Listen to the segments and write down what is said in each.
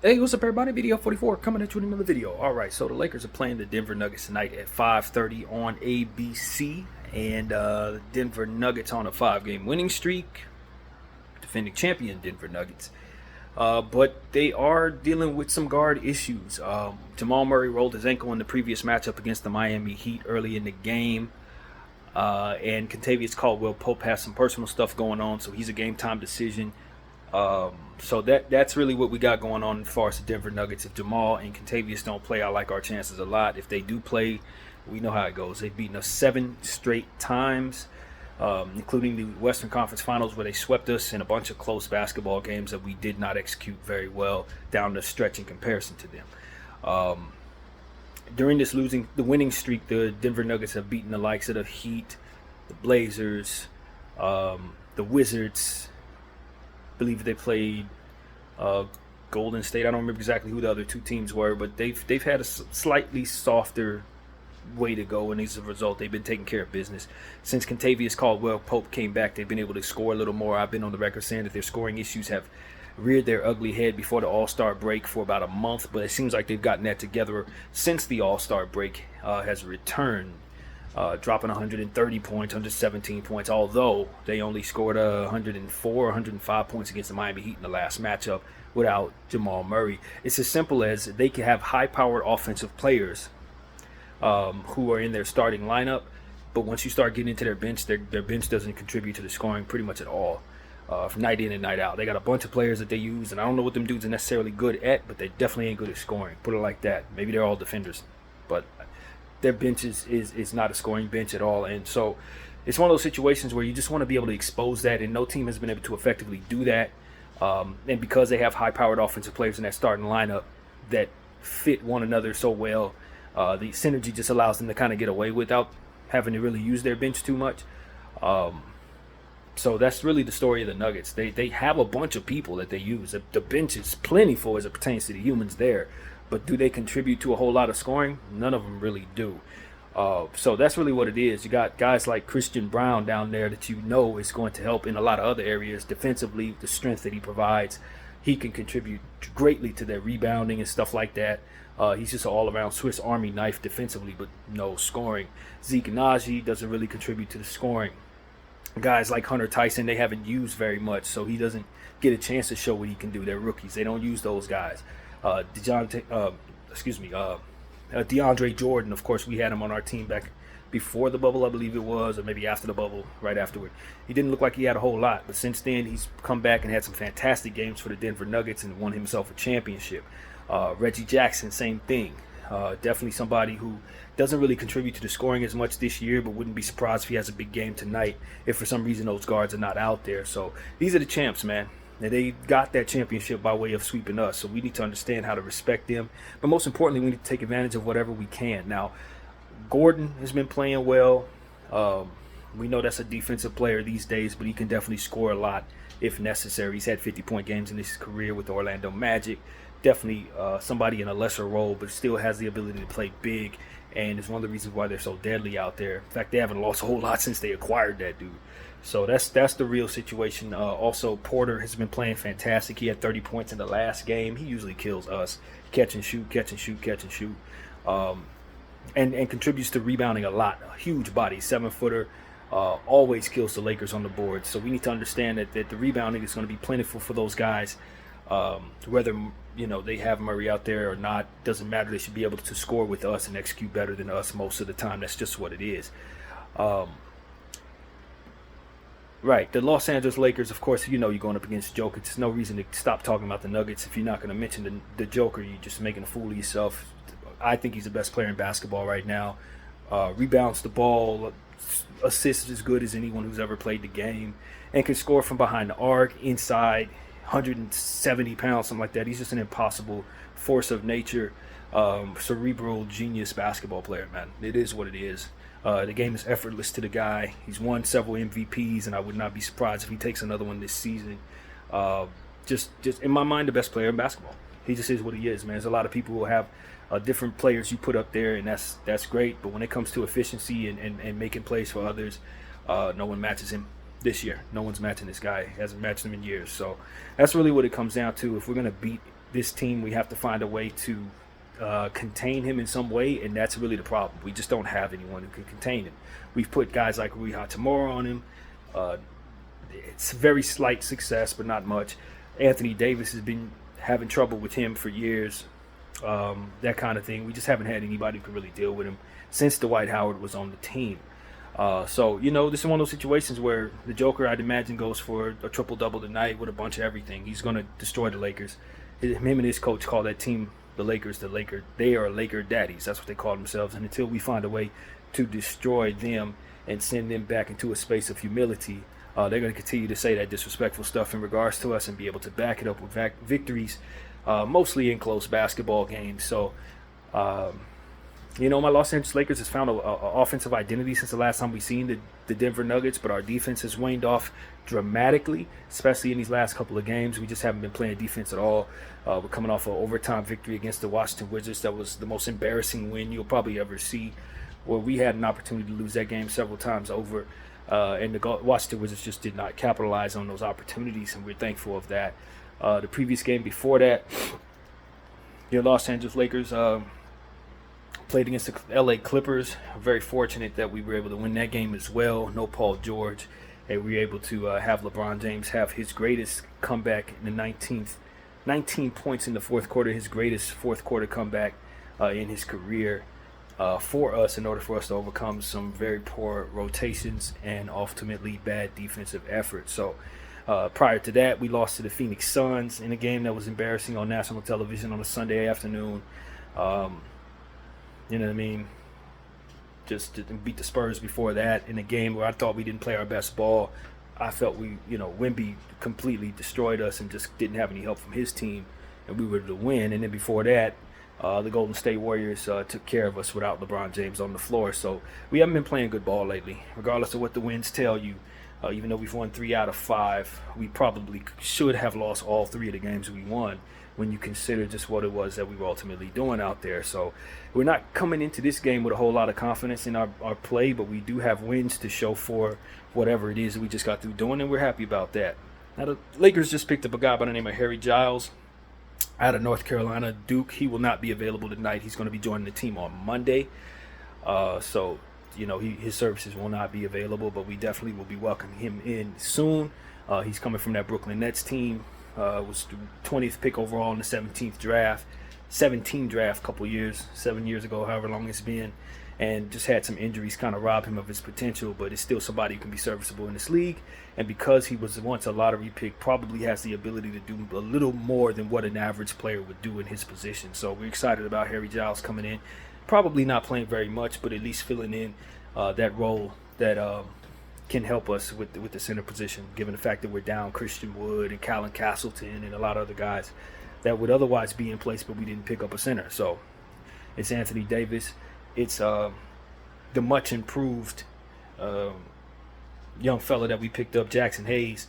Hey, what's up, everybody? Video 44 coming at you with another video. All right, so the Lakers are playing the Denver Nuggets tonight at 5:30 on ABC, and the Denver Nuggets on a 5-game winning streak, defending champion Denver Nuggets. But they are dealing with some guard issues. Jamal Murray rolled his ankle in the previous matchup against the Miami Heat early in the game. And Kentavious Caldwell Pope has some personal stuff going on, so he's a game time decision. So that's really what we got going on as far as the Denver Nuggets. If Jamal and Kentavious don't play, I like our chances a lot. If they do play, we know how it goes. They've beaten us 7 straight times, including the Western Conference Finals where they swept us in a bunch of close basketball games that we did not execute very well down the stretch in comparison to them. During the winning streak, the Denver Nuggets have beaten the likes of the Heat, the Blazers, the Wizards. I believe they played Golden State. I don't remember exactly who the other two teams were, but they've had a slightly softer way to go, and as a result, they've been taking care of business. Since Kentavious Caldwell Pope came back, they've been able to score a little more. I've been on the record saying that their scoring issues have reared their ugly head before the All-Star break for about a month, but it seems like they've gotten that together since the All-Star break has returned, dropping 130 points, 117 points, although they only scored 104, 105 points against the Miami Heat in the last matchup without Jamal Murray. It's as simple as they can have high-powered offensive players who are in their starting lineup, but once you start getting into their bench, their bench doesn't contribute to the scoring pretty much at all. From night in and night out, they got a bunch of players that they use, and I don't know what them dudes are necessarily good at, but they definitely ain't good at scoring. Put it like that. Maybe they're all defenders, but their bench is not a scoring bench at all. And so it's one of those situations where you just want to be able to expose that, and no team has been able to effectively do that. And because they have high-powered offensive players in that starting lineup that fit one another so well, the synergy just allows them to kind of get away without having to really use their bench too much. So that's really the story of the Nuggets. They have a bunch of people that they use. The bench is plentiful as it pertains to the humans there. But do they contribute to a whole lot of scoring? None of them really do. So that's really what it is. You got guys like Christian Brown down there that you know is going to help in a lot of other areas. Defensively, the strength that he provides, he can contribute greatly to their rebounding and stuff like that. He's just an all-around Swiss Army knife defensively, but no scoring. Zeke Naji doesn't really contribute to the scoring. Guys like Hunter Tyson, they haven't used very much, so he doesn't get a chance to show what he can do. They're rookies. They don't use those guys. DeAndre Jordan, of course, we had him on our team back before the bubble, I believe it was, or maybe after the bubble, right afterward. He didn't look like he had a whole lot, but since then he's come back and had some fantastic games for the Denver Nuggets and won himself a championship. Reggie Jackson, same thing. Definitely somebody who doesn't really contribute to the scoring as much this year, but wouldn't be surprised if he has a big game tonight if for some reason those guards are not out there. So these are the champs, man. And they got that championship by way of sweeping us. So we need to understand how to respect them. But most importantly, we need to take advantage of whatever we can. Now, Gordon has been playing well. We know that's a defensive player these days, but he can definitely score a lot if necessary. He's had 50-point games in his career with the Orlando Magic. Definitely somebody in a lesser role, but still has the ability to play big, and it's one of the reasons why they're so deadly out there. In fact, they haven't lost a whole lot since they acquired that dude. So that's the real situation. Also, Porter has been playing fantastic. He had 30 points in the last game. He usually kills us. Catch and shoot, catch and shoot, catch and shoot. And contributes to rebounding a lot. A huge body, 7-footer. Always kills the Lakers on the board. So we need to understand that the rebounding is going to be plentiful for those guys. Whether they have Murray out there or not, doesn't matter. They should be able to score with us and execute better than us most of the time. That's just what it is. Right, the Los Angeles Lakers, of course, you're going up against Jokic. There's no reason to stop talking about the Nuggets if you're not going to mention the Joker. You're just making a fool of yourself. I think he's the best player in basketball right now. Rebounds the ball, assists as good as anyone who's ever played the game, and can score from behind the arc, inside, 170 pounds, something like that. He's just an impossible force of nature, cerebral genius basketball player, man. It is what it is. The game is effortless to the guy. He's won several MVPs, and I would not be surprised if he takes another one this season. Just in my mind, the best player in basketball. He just is what he is, man. There's a lot of people who have different players you put up there, and that's great. But when it comes to efficiency and making plays for others, no one matches him this year. No one's matching this guy. He hasn't matched him in years. So that's really what it comes down to. If we're going to beat this team, we have to find a way to contain him in some way, and that's really the problem. We just don't have anyone who can contain him. We've put guys like Rui Hachimura on him. It's very slight success, but not much. Anthony Davis has been having trouble with him for years, that kind of thing. We just haven't had anybody who can really deal with him since Dwight Howard was on the team. So, this is one of those situations where the Joker, I'd imagine, goes for a triple-double tonight with a bunch of everything. He's going to destroy the Lakers. Him and his coach call that team the Lakers. They are Laker daddies. That's what they call themselves. And until we find a way to destroy them and send them back into a space of humility, they're going to continue to say that disrespectful stuff in regards to us and be able to back it up with victories, mostly in close basketball games. So, my Los Angeles Lakers has found a offensive identity since the last time we seen the Denver Nuggets, but our defense has waned off dramatically, especially in these last couple of games. We just haven't been playing defense at all. We're coming off an overtime victory against the Washington Wizards. That was the most embarrassing win you'll probably ever see, where we had an opportunity to lose that game several times over, and the Washington Wizards just did not capitalize on those opportunities, and we're thankful of that. The previous game before that, Los Angeles Lakers played against the LA Clippers. I'm very fortunate that we were able to win that game as well. No Paul George, and we were able to have LeBron James have his greatest comeback in the 19 points in the fourth quarter, his greatest fourth quarter comeback in his career for us, in order for us to overcome some very poor rotations and ultimately bad defensive efforts. So prior to that, we lost to the Phoenix Suns in a game that was embarrassing on national television on a Sunday afternoon. You know what I mean? Just to beat the Spurs before that in a game where I thought we didn't play our best ball. I felt Wemby completely destroyed us and just didn't have any help from his team, and we were to win. And then before that, the Golden State Warriors took care of us without LeBron James on the floor. So we haven't been playing good ball lately, regardless of what the wins tell you. Even though we've won 3 out of 5, we probably should have lost all 3 of the games we won, when you consider just what it was that we were ultimately doing out there. So we're not coming into this game with a whole lot of confidence in our play, but we do have wins to show for whatever it is that we just got through doing, and we're happy about that. Now, the Lakers just picked up a guy by the name of Harry Giles out of North Carolina, Duke. He will not be available tonight. He's going to be joining the team on Monday. So his services will not be available, but we definitely will be welcoming him in soon. He's coming from that Brooklyn Nets team. Was the 20th pick overall in the 17th draft a couple years, 7 years ago, however long it's been, and just had some injuries kind of rob him of his potential, but it's still somebody who can be serviceable in this league. And because he was once a lottery pick, probably has the ability to do a little more than what an average player would do in his position. So we're excited about Harry Giles coming in, probably not playing very much, but at least filling in that role that can help us with the center position, given the fact that we're down Christian Wood and Colin Castleton and a lot of other guys that would otherwise be in place, but we didn't pick up a center. So it's Anthony Davis. It's the much improved young fella that we picked up, Jackson Hayes,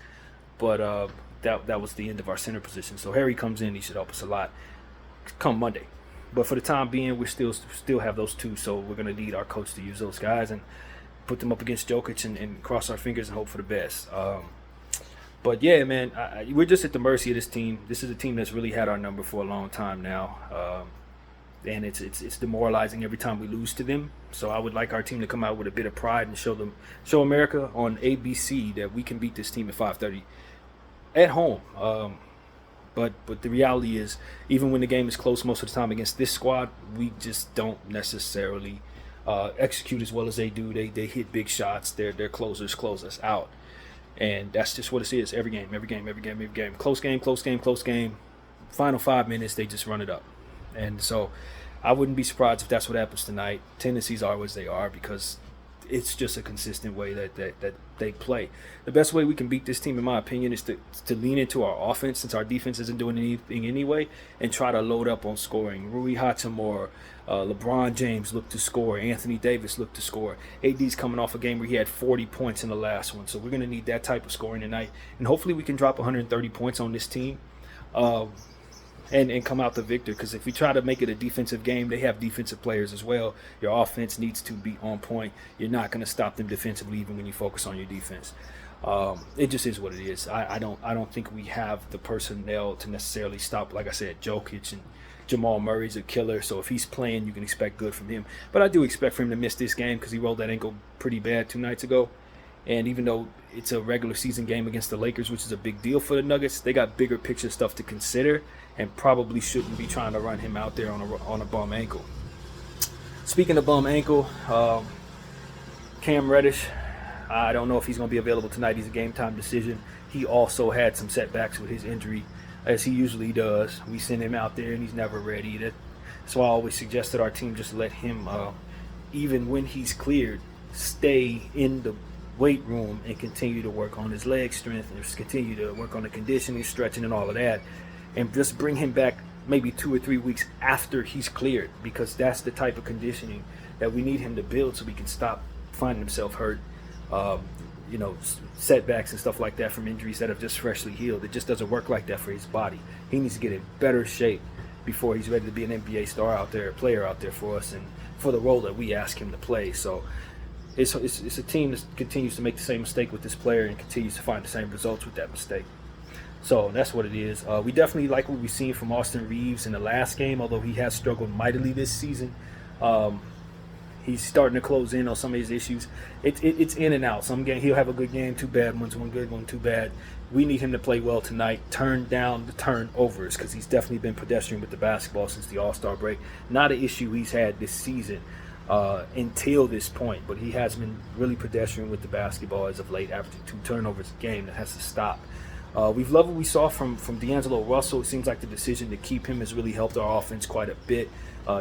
but that was the end of our center position. So Harry comes in, he should help us a lot come Monday. But for the time being, we still have those 2, so we're going to need our coach to use those guys and put them up against Jokic and cross our fingers and hope for the best. But yeah, man, we're just at the mercy of this team. This is a team that's really had our number for a long time now, and it's demoralizing every time we lose to them. So I would like our team to come out with a bit of pride and show America on ABC that we can beat this team at 5:30 at home. But the reality is, even when the game is close most of the time against this squad, we just don't necessarily execute as well as they do. They hit big shots. Their closers close us out, and that's just what it is. Every game. Close game. Final 5 minutes, they just run it up, and so I wouldn't be surprised if that's what happens tonight. Tendencies are as they are because it's just a consistent way that they play. The best way we can beat this team, in my opinion, is to lean into our offense, since our defense isn't doing anything anyway, and try to load up on scoring. Rui Hachimura, LeBron James look to score. Anthony Davis look to score. AD's coming off a game where he had 40 points in the last one, so we're going to need that type of scoring tonight. And hopefully we can drop 130 points on this team. And come out the victor, because if we try to make it a defensive game, they have defensive players as well. Your offense needs to be on point. You're not going to stop them defensively even when you focus on your defense. It just is what it is. I don't think we have the personnel to necessarily stop. Like I said, Jokic and Jamal Murray's a killer. So if he's playing, you can expect good from him. But I do expect for him to miss this game because he rolled that ankle pretty bad 2 nights ago. And even though it's a regular season game against the Lakers, which is a big deal for the Nuggets, they got bigger picture stuff to consider and probably shouldn't be trying to run him out there on a bum ankle. Speaking of bum ankle, Cam Reddish, I don't know if he's going to be available tonight. He's a game time decision. He also had some setbacks with his injury, as he usually does. We send him out there and he's never ready. That's why I always suggested our team just let him, even when he's cleared, stay in the weight room and continue to work on his leg strength and just continue to work on the conditioning, stretching, and all of that, and just bring him back maybe 2 or 3 weeks after he's cleared, because that's the type of conditioning that we need him to build so we can stop finding himself hurt, setbacks and stuff like that from injuries that have just freshly healed. It just doesn't work like that for his body. He needs to get in better shape before he's ready to be an NBA star out there, a player out there for us, and for the role that we ask him to play. So it's a team that continues to make the same mistake with this player and continues to find the same results with that mistake. So that's what it is. We definitely like what we've seen from Austin Reeves in the last game, although he has struggled mightily this season. He's starting to close in on some of his issues. It's in and out. Some game he'll have a good game, 2 bad ones, 1 good one, 2 bad. We need him to play well tonight. Turn down the turnovers, because he's definitely been pedestrian with the basketball since the All-Star break. Not an issue he's had this season until this point, but he has been really pedestrian with the basketball as of late, averaging 2 turnovers a game. That has to stop. We've loved what we saw from D'Angelo Russell. It seems like the decision to keep him has really helped our offense quite a bit.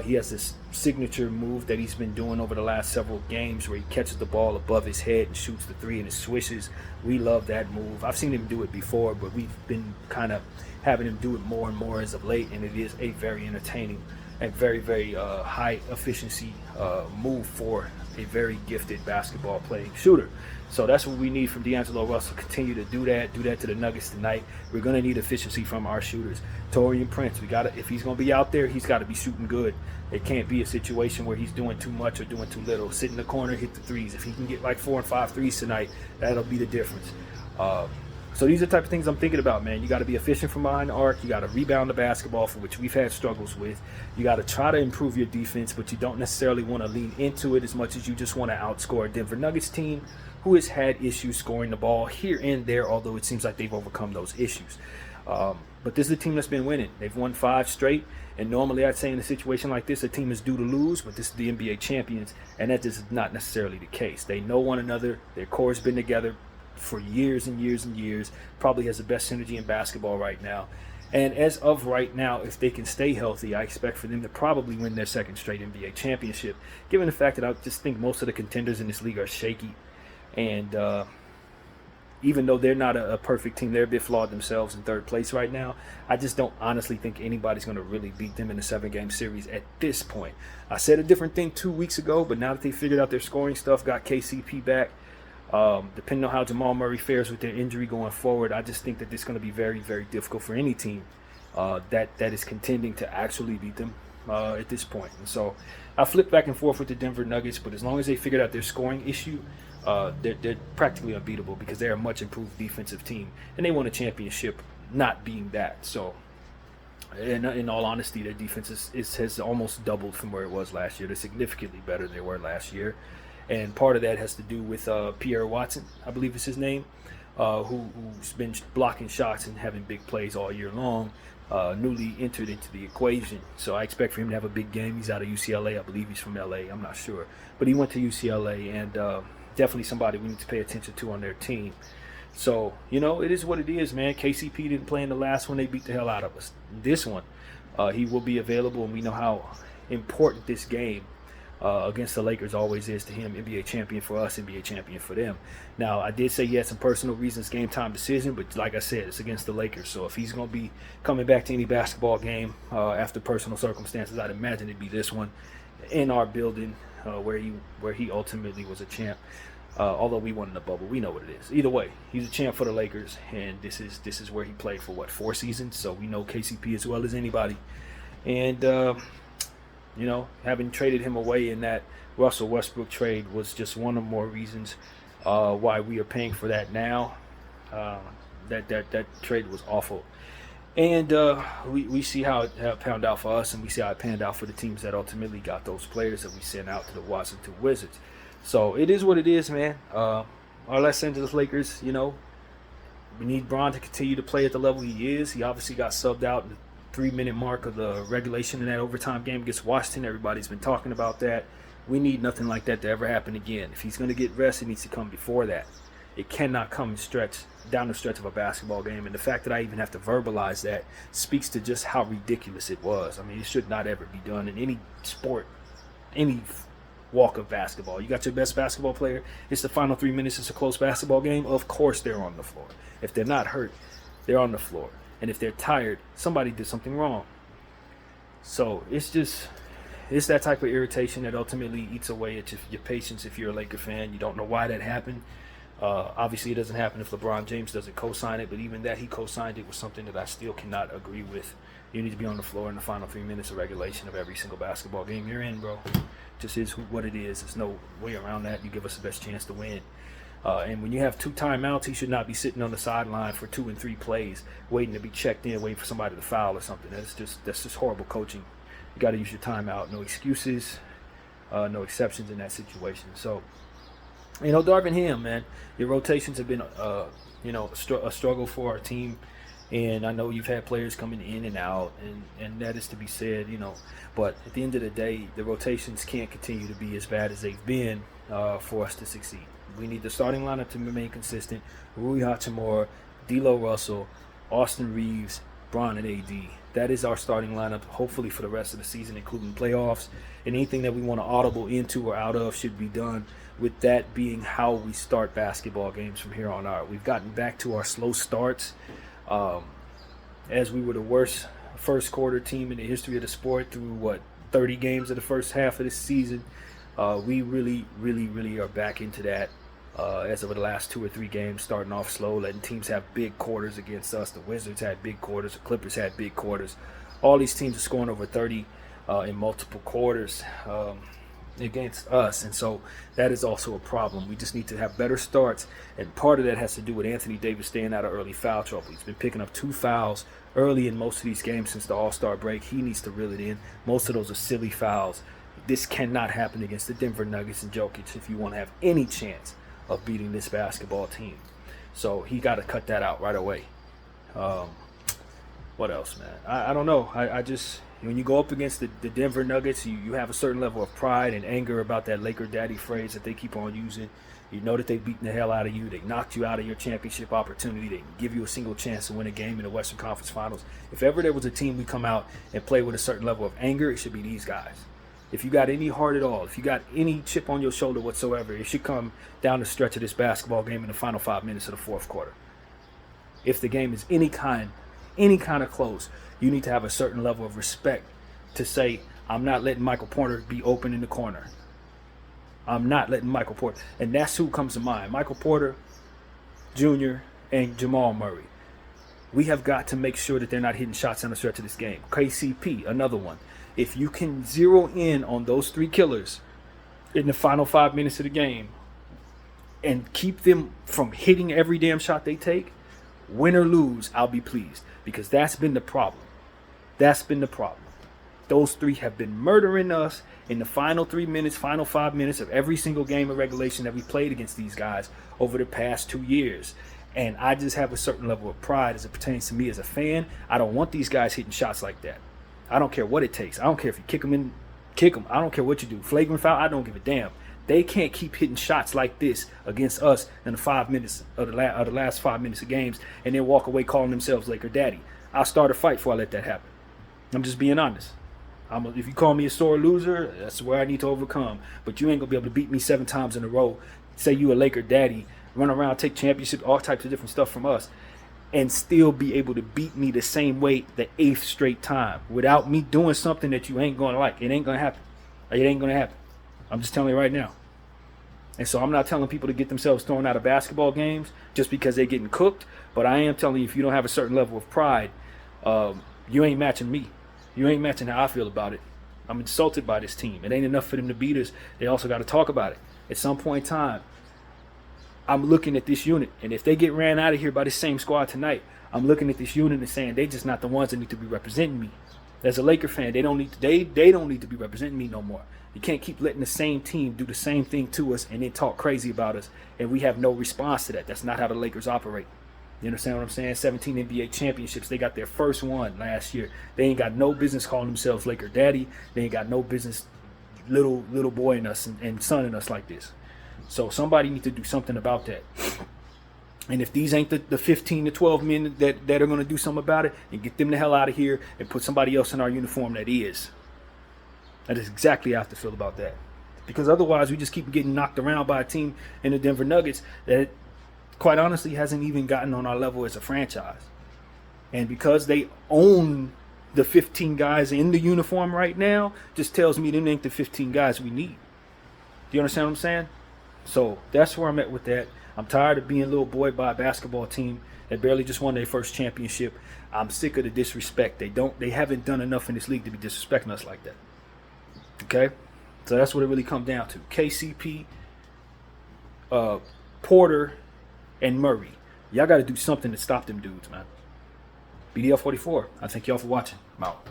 He has this signature move that he's been doing over the last several games where he catches the ball above his head and shoots the 3 and it swishes. We love that move. I've seen him do it before, but we've been kind of having him do it more and more as of late, and it is a very entertaining and very, very high efficiency move for a very gifted basketball playing shooter. So that's what we need from D'Angelo Russell. Continue to do that to the Nuggets tonight. We're going to need efficiency from our shooters. Taurean Prince, if he's going to be out there, he's got to be shooting good. It can't be a situation where he's doing too much or doing too little. Sit in the corner, hit the threes. If he can get like 4 and 5 threes tonight, that'll be the difference. So these are the type of things I'm thinking about, man. You got to be efficient from behind the arc. You got to rebound the basketball, for which we've had struggles with. You got to try to improve your defense, but you don't necessarily want to lean into it as much as you just want to outscore a Denver Nuggets team who has had issues scoring the ball here and there, although it seems like they've overcome those issues. But this is a team that's been winning. They've won 5 straight, and normally I'd say in a situation like this, a team is due to lose, but this is the NBA champions, and that is not necessarily the case. They know one another. Their core has been together for years and years and years. Probably has the best synergy in basketball right now. And as of right now, if they can stay healthy, I expect for them to probably win their 2nd straight NBA championship, given the fact that I just think most of the contenders in this league are shaky. And even though they're not a perfect team, they're a bit flawed themselves in 3rd place right now. I just don't honestly think anybody's going to really beat them in a 7-game series at this point. I said a different thing 2 weeks ago, but now that they figured out their scoring stuff, got KCP back, depending on how Jamal Murray fares with their injury going forward, I just think that it's going to be very, very difficult for any team that is contending to actually beat them at this point. And so I flip back and forth with the Denver Nuggets, but as long as they figured out their scoring issue, they're practically unbeatable because they're a much improved defensive team, and they won a championship not being that. So in all honesty, their defense has almost doubled from where it was last year. They're significantly better than they were last year. And part of that has to do with Pierre Watson, I believe is his name, who's been blocking shots and having big plays all year long, newly entered into the equation. So I expect for him to have a big game. He's out of UCLA. I believe he's from LA. I'm not sure. But he went to UCLA, and definitely somebody we need to pay attention to on their team. So, it is what it is, man. KCP didn't play in the last one. They beat the hell out of us. This one, he will be available, and we know how important this game against the Lakers always is to him. NBA champion for us, NBA champion for them. Now, I did say he had some personal reasons, game time decision, but like I said, it's against the Lakers. So if he's going to be coming back to any basketball game after personal circumstances, I'd imagine it'd be this one in our building where he ultimately was a champ. Although we won in the bubble, we know what it is. Either way, he's a champ for the Lakers, and this is where he played for 4 seasons. So we know KCP as well as anybody. And having traded him away in that Russell Westbrook trade was just one of more reasons why we are paying for that now. Uh, that trade was awful. And we see how it panned out for us, and we see how it panned out for the teams that ultimately got those players that we sent out to the Washington Wizards. So it is what it is, man. Our Los Angeles Lakers, we need Bron to continue to play at the level he is. He obviously got subbed out in the 3-minute mark of the regulation in that overtime game against Washington. Everybody's been talking about that. We need nothing like that to ever happen again. If he's going to get rest, it needs to come before that. It cannot come down the stretch of a basketball game. And the fact that I even have to verbalize that speaks to just how ridiculous it was. I mean, it should not ever be done in any sport, any walk of basketball. You got your best basketball player. It's the final 3 minutes. It's a close basketball game. Of course they're on the floor. If they're not hurt, they're on the floor. And if they're tired, somebody did something wrong. So it's that type of irritation that ultimately eats away at your patience if you're a Laker fan. You don't know why that happened. Obviously, it doesn't happen if LeBron James doesn't co-sign it, but even that he co-signed it was something that I still cannot agree with. You need to be on the floor in the final 3 minutes of regulation of every single basketball game you're in, bro. Just is what it is. There's no way around that. You give us the best chance to win. And when you have 2 timeouts, he should not be sitting on the sideline for 2 and 3 plays, waiting to be checked in, waiting for somebody to foul or something. That's just horrible coaching. You got to use your timeout. No excuses, no exceptions in that situation. So, Darvin Ham, man, your rotations have been, a struggle for our team. And I know you've had players coming in and out, and that is to be said, But at the end of the day, the rotations can't continue to be as bad as they've been for us to succeed. We need the starting lineup to remain consistent. Rui Hachimura, D'Lo Russell, Austin Reeves, Bron, and AD. That is our starting lineup, hopefully for the rest of the season, including playoffs. And anything that we want to audible into or out of should be done with that being how we start basketball games from here on out. We've gotten back to our slow starts. As we were the worst first quarter team in the history of the sport through 30 games of the first half of this season. We really, really, really are back into that as of the last 2 or 3 games, starting off slow, letting teams have big quarters against us. The Wizards had big quarters. The Clippers had big quarters. All these teams are scoring over 30 in multiple quarters against us, and so that is also a problem. We just need to have better starts, and part of that has to do with Anthony Davis staying out of early foul trouble. He's been picking up 2 fouls early in most of these games since the All-Star break. He needs to reel it in. Most of those are silly fouls. This cannot happen against the Denver Nuggets and Jokic if you want to have any chance of beating this basketball team. So he got to cut that out right away. What else, man? I don't know. I just, when you go up against the Denver Nuggets, you have a certain level of pride and anger about that Laker daddy phrase that they keep on using. You know that they've beaten the hell out of you. They knocked you out of your championship opportunity. They give you a single chance to win a game in the Western Conference Finals. If ever there was a team we come out and play with a certain level of anger, it should be these guys. If you got any heart at all, if you got any chip on your shoulder whatsoever, it should come down the stretch of this basketball game in the final 5 minutes of the fourth quarter. If the game is any kind of close, you need to have a certain level of respect to say, I'm not letting Michael Porter be open in the corner. I'm not letting Michael Porter. And that's who comes to mind. Michael Porter Jr. and Jamal Murray. We have got to make sure that they're not hitting shots on the stretch of this game. KCP, another one. If you can zero in on those 3 killers in the final 5 minutes of the game and keep them from hitting every damn shot they take, win or lose, I'll be pleased. Because that's been the problem. That's been the problem. Those 3 have been murdering us in the final 3 minutes, final 5 minutes of every single game of regulation that we played against these guys over the past 2 years. And I just have a certain level of pride as it pertains to me as a fan. I don't want these guys hitting shots like that. I don't care what it takes. I don't care if you kick them. I don't care what you do. Flagrant foul, I don't give a damn. They can't keep hitting shots like this against us in the 5 minutes of the last 5 minutes of games and then walk away calling themselves Laker Daddy. I'll start a fight before I let that happen. I'm just being honest. If you call me a sore loser, that's where I need to overcome. But you ain't going to be able to beat me 7 times in a row, say you a Laker Daddy, run around, take championship, all types of different stuff from us, and still be able to beat me the same way the 8th straight time without me doing something that you ain't going to like. It ain't going to happen. It ain't going to happen. I'm just telling you right now. And so I'm not telling people to get themselves thrown out of basketball games just because they're getting cooked. But I am telling you, if you don't have a certain level of pride, you ain't matching me. You ain't matching how I feel about it. I'm insulted by this team. It ain't enough for them to beat us. They also got to talk about it. At some point in time, I'm looking at this unit, and if they get ran out of here by the same squad tonight, I'm looking at this unit and saying they just not the ones that need to be representing me. As a Laker fan, they don't need to be representing me no more. You can't keep letting the same team do the same thing to us and then talk crazy about us, and we have no response to that. That's not how the Lakers operate. You understand what I'm saying? 17 NBA championships. They got their first one last year. They ain't got no business calling themselves Laker daddy. They ain't got no business little boy in us and son in us like this. So somebody needs to do something about that. And if these ain't the 15 to 12 men that are going to do something about it, and get them the hell out of here and put somebody else in our uniform that is. That is exactly how I have to feel about that. Because otherwise we just keep getting knocked around by a team in the Denver Nuggets that quite honestly hasn't even gotten on our level as a franchise. And because they own the 15 guys in the uniform right now, just tells me them ain't the 15 guys we need. Do you understand what I'm saying? So that's where I'm at with that. I'm tired of being little boy by a basketball team that barely just won their first championship. I'm sick of the disrespect. They haven't done enough in this league to be disrespecting us like that. Okay? So that's what it really comes down to. KCP, Porter, and Murray. Y'all got to do something to stop them dudes, man. BDL 44. I thank y'all for watching. I'm out.